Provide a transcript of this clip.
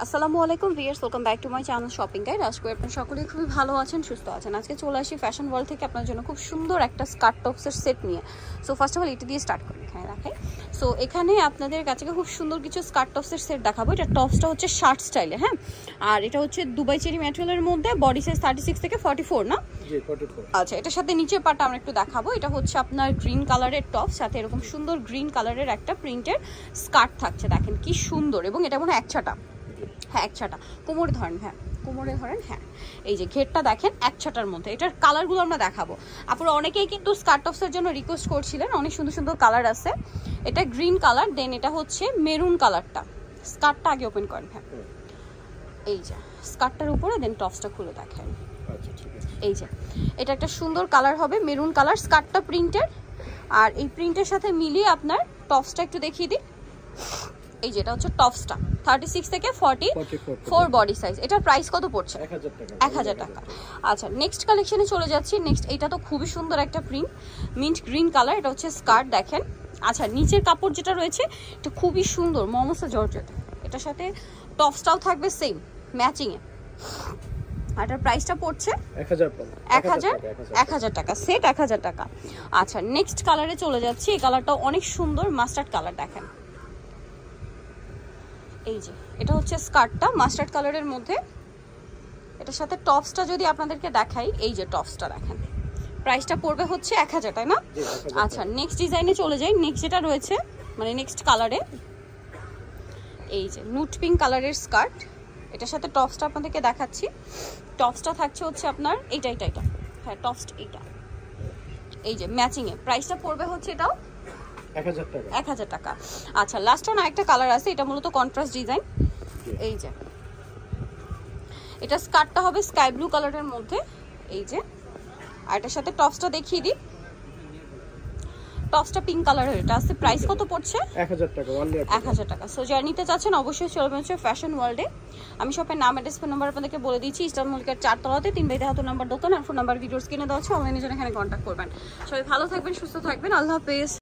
আসসালামু আলাইকুম viewers, welcome back to my channel shopping guide. আজকে আপনারা সকলেই খুবই ভালো আছেন, সুস্থ আছেন। আজকে চলে আসি ফ্যাশন ওয়ার্ল্ড থেকে আপনার জন্য খুব সুন্দর একটা স্কার্ট টপসের সেট নিয়ে। সো ফার্স্ট অফ অল এটা দিয়ে স্টার্ট করি, এখানে রাখাই। সো এখানে আপনাদের কাছে খুব সুন্দর কিছু স্কার্ট টপসের সেট দেখাবো। এটা টপসটা হচ্ছে শার্ট স্টাইলে, হ্যাঁ, আর এটা হচ্ছে দুবাই চেরি ম্যাটেরিয়ালের মধ্যে, বডি সাইজ 36 থেকে 44 না? জি 44। আচ্ছা, এটার সাথে নিচের পার্টটা আমরা একটু দেখাবো। এটা হচ্ছে আপনার গ্রিন কালারের টপ, সাথে এরকম সুন্দর গ্রিন কালারের একটা প্রিন্টের স্কার্ট থাকছে। দেখেন কি সুন্দর, এবং এটা মনে হয় একছাটা, হ্যাঁ একছাটা, কোমরে ধরেন, হ্যাঁ কোমরে ধরেন, হ্যাঁ। এই যে ঘেরটা দেখেন একছাটার মধ্যে। এটার কালারগুলো আমরা দেখাবো। আপনারা অনেকেই কিন্তু স্কার্ট টপসের জন্য রিকোয়েস্ট করছিলেন, অনেক সুন্দর সুন্দর কালার আছে। এটা গ্রিন কালার, দেন এটা হচ্ছে মেরুন কালারটা। স্কার্টটা আগে ওপেন করেন, হ্যাঁ, এই যে স্কার্টটার উপরে, দেন টপসটা খুলে দেখেন। এই যে এটা একটা সুন্দর কালার হবে, মেরুন কালার, স্কার্টটা প্রিন্টের, আর এই প্রিন্টের সাথে মিলিয়ে আপনার টপসটা একটু দেখিয়ে দিই। এই যেটা হচ্ছে টপসটা 36 থেকে 44 বডি সাইজ। এটার প্রাইস কত পড়ছে? 1000 টাকা। আচ্ছা, নেক্সট কালেকশনে চলে যাচ্ছি। নেক্সট এটা তো খুবই সুন্দর একটা প্রিন্ট, মিন্ট গ্রিন কালার। এটা হচ্ছে স্কার্ট, দেখেন। আচ্ছা, নিচের কাপড় যেটা রয়েছে এটা খুবই সুন্দর মমসা জর্জেট। এটার সাথে টপসটাও থাকবে সেম ম্যাচিং এ। আর এটার প্রাইসটা পড়ছে 1000 টাকা সেট, 1000 টাকা। আচ্ছা, নেক্সট কালারে চলে যাচ্ছি। এই কালারটাও অনেক সুন্দর, মাস্টার্ড কালার, দেখেন। এই যে এটা হচ্ছে স্কার্টটা মাস্টার্ড কালারের মধ্যে। এটার সাথে টপসটা যদি আপনাদেরকে দেখাই, এই যে টপসটা দেখেন, প্রাইসটা পড়বে হচ্ছে 1000, তাই না? আচ্ছা, নেক্সট ডিজাইনে চলে যাই। নেক্সট যেটা রয়েছে, মানে নেক্সট কালারে, এই যে নুট পিঙ্ক কালারের স্কার্ট। এটার সাথে টপসটা আপনাদেরকে দেখাচ্ছি। টপসটা থাকছে হচ্ছে আপনার এইটা, হ্যাঁ টপসটা এইটা, এই যে ম্যাচিং এ। প্রাইসটা পড়বে হচ্ছে এটাও 1000 টাকা। আচ্ছা, লাস্ট ওয়ান আরেকটা কালার আছে, এটা মূলত কন্ট্রাস্ট ডিজাইন। এই যে এটা স্কার্টটা হবে স্কাই ব্লু কালারের মধ্যে, এই যে। আর এটার সাথে টপসটা দেখিয়ে দিই। টপসটা পিঙ্ক কালারের, এটা আছে। প্রাইস কত পড়ছে? 1000 টাকা, 1000 টাকা। সো যারা নিতে চাচ্ছেন অবশ্যই চলে আসবেন ফ্যাশন ওয়ার্ল্ডে। আমি শপের নাম, অ্যাড্রেস, ফোন নাম্বার আপনাদেরকে বলে দিচ্ছি। ইস্টার্ন মল্লিকার 4 তলাতে 3 বাই 73 নাম্বার দোকান, আর ফোন নাম্বার ভিডিওস কিনে দেওয়া আছে। অনলাইনে জন্য এখানে কন্ট্যাক্ট করবেন। সবাই ভালো থাকবেন, সুস্থ থাকবেন, আল্লাহ হাফেজ।